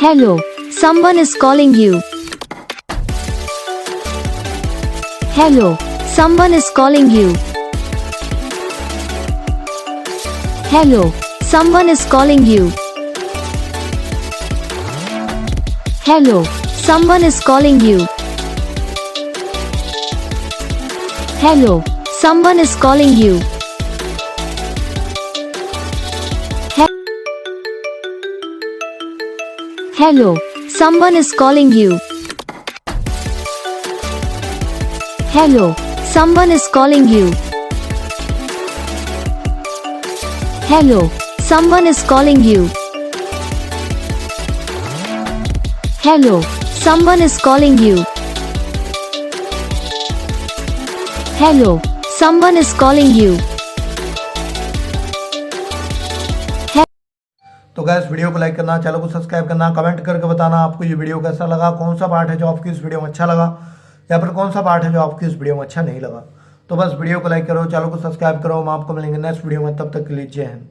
Hello, someone is calling you. Hello, someone is calling you. Hello, someone is calling you. Hello, someone is calling you. Hello, someone is calling you. Hello, someone is calling you. Hello, someone is calling you. Hello, someone is calling you. Hello, someone is calling you. Hello, someone is calling you. तो gas video को like करना, channel को subscribe करना, comment करके बताना आपको ये video कैसा लगा, कौन सा पार्ट है जो आपकी इस वीडियो में अच्छा लगा या फिर कौन सा पार्ट है जो आपकी इस वीडियो में अच्छा नहीं लगा। तो बस वीडियो को लाइक करो, चैनल को सब्सक्राइब करो। हम आपको मिलेंगे नेक्स्ट वीडियो में, तब तक के लिए जय हिंद।